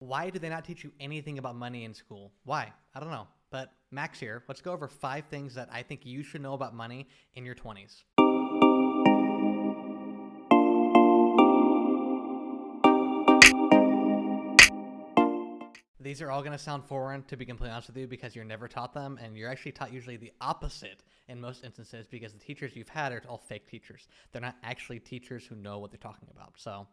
Why do they not teach you anything about money in school? Why? I don't know. But Max here. Let's go over 5 things that I think you should know about money in your 20s. These are all going to sound foreign, to be completely honest with you, because you're never taught them, and you're actually taught usually the opposite in most instances because the teachers you've had are all fake teachers. They're not actually teachers who know what they're talking about. So,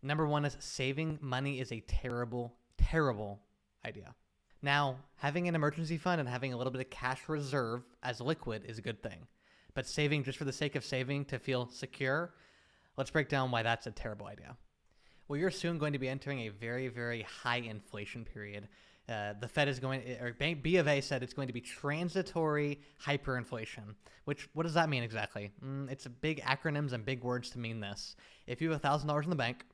number one is saving money is a terrible, terrible idea. Now, having an emergency fund and having a little bit of cash reserve as liquid is a good thing. But saving just for the sake of saving to feel secure, let's break down why that's a terrible idea. Well, you're soon going to be entering a very, very high inflation period. The Fed is going, or B of A said it's going to be transitory hyperinflation. Which, what does that mean exactly? It's a big acronyms and big words to mean this. If you have $1,000 in the bank,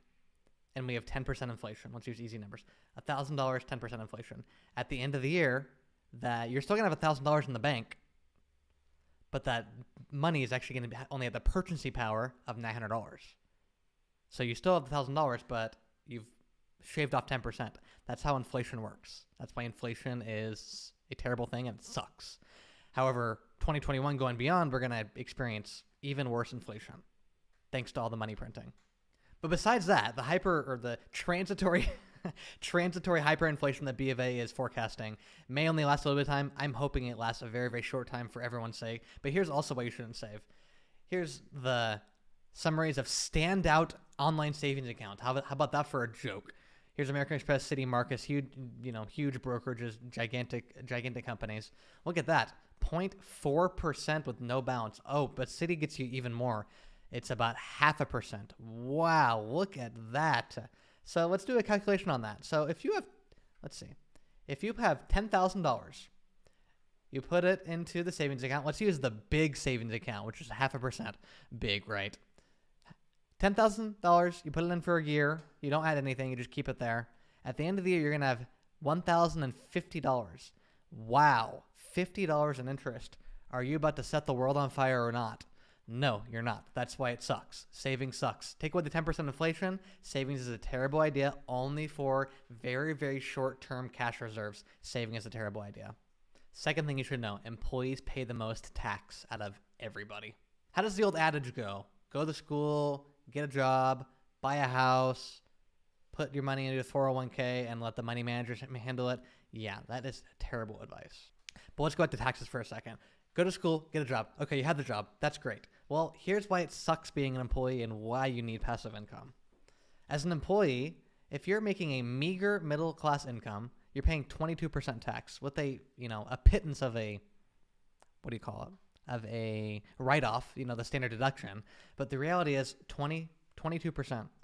and we have 10% inflation, let's use easy numbers. $1,000, 10% inflation. At the end of the year, that you're still gonna have $1,000 in the bank, but that money is actually gonna be only have the purchasing power of $900. So you still have $1,000, but you've shaved off 10%. That's how inflation works. That's why inflation is a terrible thing and it sucks. However, 2021 going beyond, we're going to experience even worse inflation thanks to all the money printing. But besides that, the transitory transitory hyperinflation that B of A is forecasting may only last a little bit of time. I'm hoping it lasts a very, very short time for everyone's sake. But here's also why you shouldn't save. Here's the summaries of standout online savings account. How about that for a joke? Here's American Express, Citi, Marcus, huge brokerages, gigantic companies. Look at that, 0.4% with no bounce. Oh, but Citi gets you even more. It's about 0.5%. Wow, look at that. So let's do a calculation on that. So if you have $10,000, you put it into the savings account. Let's use the big savings account, which is 0.5%. Big, right? $10,000, you put it in for a year. You don't add anything. You just keep it there. At the end of the year, you're going to have $1,050. Wow, $50 in interest. Are you about to set the world on fire or not? No, you're not. That's why it sucks. Saving sucks. Take away the 10% inflation. Savings is a terrible idea only for very, very short-term cash reserves. Saving is a terrible idea. Second thing you should know, employees pay the most tax out of everybody. How does the old adage go? Go to school, get a job, buy a house, put your money into a 401k and let the money managers handle it. Yeah, that is terrible advice. But let's go back to taxes for a second. Go to school, get a job. Okay, you have the job. That's great. Well, here's why it sucks being an employee and why you need passive income. As an employee, if you're making a meager middle class income, you're paying 22% tax with a pittance of a, of a write-off, the standard deduction. But the reality is 22%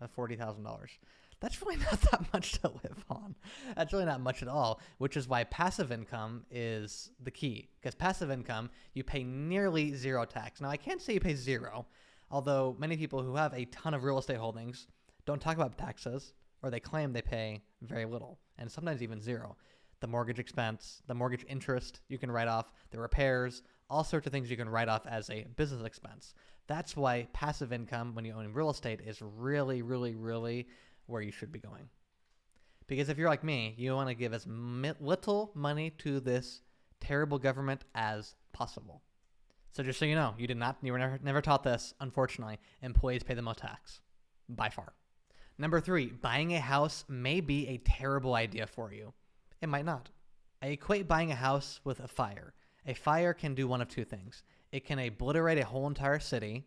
of $40,000. That's really not that much to live on. That's really not much at all, which is why passive income is the key. Because passive income, you pay nearly zero tax. Now, I can't say you pay zero, although many people who have a ton of real estate holdings don't talk about taxes, or they claim they pay very little, and sometimes even zero. The mortgage expense, the mortgage interest you can write off, the repairs, all sorts of things you can write off as a business expense. That's why passive income when you own real estate is really, really, really where you should be going. Because if you're like me, you want to give as little money to this terrible government as possible. So just so you know, you were never taught this, unfortunately. Employees pay the most tax, by far. Number 3, buying a house may be a terrible idea for you. It might not. I equate buying a house with a fire. A fire can do one of two things. It can obliterate a whole entire city,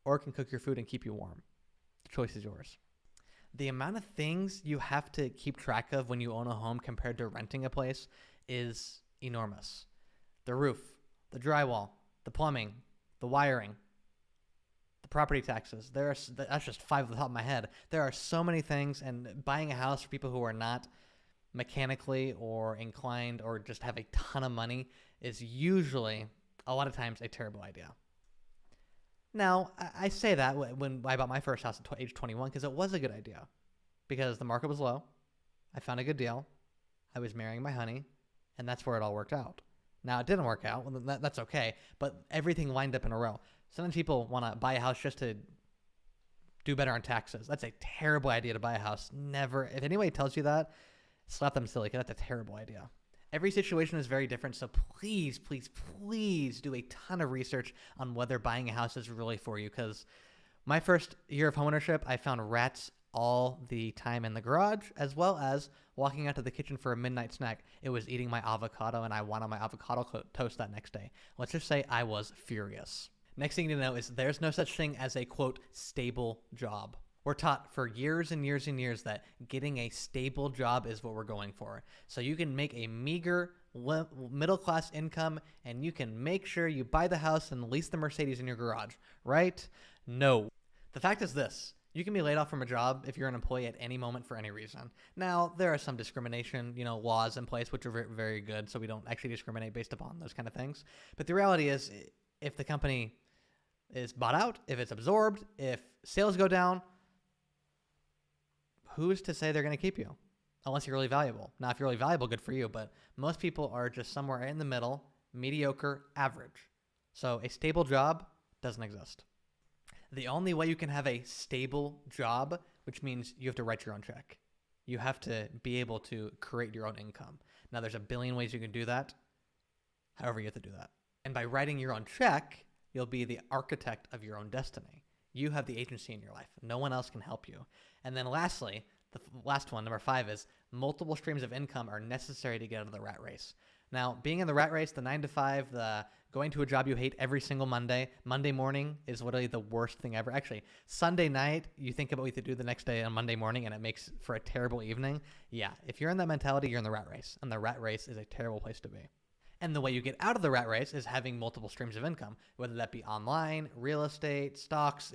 or it can cook your food and keep you warm. The choice is yours. The amount of things you have to keep track of when you own a home compared to renting a place is enormous. The roof, the drywall, the plumbing, the wiring, the property taxes. That's just 5 off the top of my head. There are so many things, and buying a house for people who are not mechanically or inclined or just have a ton of money is usually, a lot of times, a terrible idea. Now, I say that when I bought my first house at age 21 because it was a good idea. Because the market was low. I found a good deal. I was marrying my honey. And that's where it all worked out. Now, it didn't work out. Well, that's okay. But everything lined up in a row. Sometimes people want to buy a house just to do better on taxes. That's a terrible idea to buy a house. Never. If anybody tells you that, slap them silly, because that's a terrible idea. Every situation is very different, so please, please, please do a ton of research on whether buying a house is really for you, because my first year of homeownership, I found rats all the time in the garage, as well as walking out to the kitchen for a midnight snack. It was eating my avocado, and I wanted my avocado toast that next day. Let's just say I was furious. Next thing to know is there's no such thing as a, quote, stable job. We're taught for years and years and years that getting a stable job is what we're going for. So you can make a meager middle-class income, and you can make sure you buy the house and lease the Mercedes in your garage, right? No. The fact is this. You can be laid off from a job if you're an employee at any moment for any reason. Now, there are some discrimination, laws in place, which are very, very good, so we don't actually discriminate based upon those kind of things. But the reality is, if the company is bought out, if it's absorbed, if sales go down, who's to say they're going to keep you? Unless you're really valuable. Now, if you're really valuable, good for you, but most people are just somewhere in the middle, mediocre, average. So a stable job doesn't exist. The only way you can have a stable job, which means you have to write your own check. You have to be able to create your own income. Now, there's a billion ways you can do that. However, you have to do that. And by writing your own check, you'll be the architect of your own destiny. You have the agency in your life. No one else can help you. And then lastly, the last one, number 5, is multiple streams of income are necessary to get out of the rat race. Now, being in the rat race, the 9 to 5, the going to a job you hate every single Monday morning is literally the worst thing ever. Actually, Sunday night, you think about what you have to do the next day on Monday morning, and it makes for a terrible evening. Yeah, if you're in that mentality, you're in the rat race, and the rat race is a terrible place to be. And the way you get out of the rat race is having multiple streams of income, whether that be online, real estate, stocks,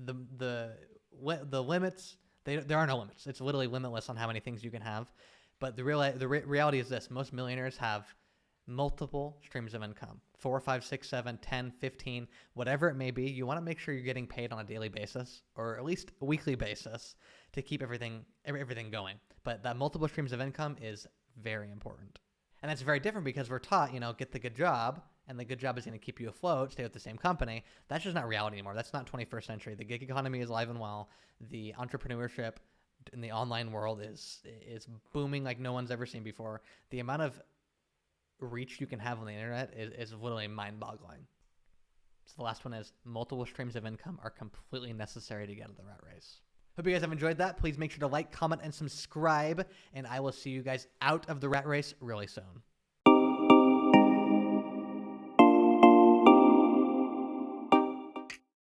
the limits. There are no limits. It's literally limitless on how many things you can have. But the reality is this. Most millionaires have multiple streams of income, 4, 5, 6, 7, 10, 15, whatever it may be. You want to make sure you're getting paid on a daily basis, or at least a weekly basis, to keep everything going. But that multiple streams of income is very important. And that's very different because we're taught, get the good job, and the good job is going to keep you afloat, stay with the same company. That's just not reality anymore. That's not 21st century. The gig economy is alive and well. The entrepreneurship in the online world is booming like no one's ever seen before. The amount of reach you can have on the internet is literally mind-boggling. So the last one is multiple streams of income are completely necessary to get out of the rat race. Hope you guys have enjoyed that. Please make sure to like, comment, and subscribe, and I will see you guys out of the rat race really soon.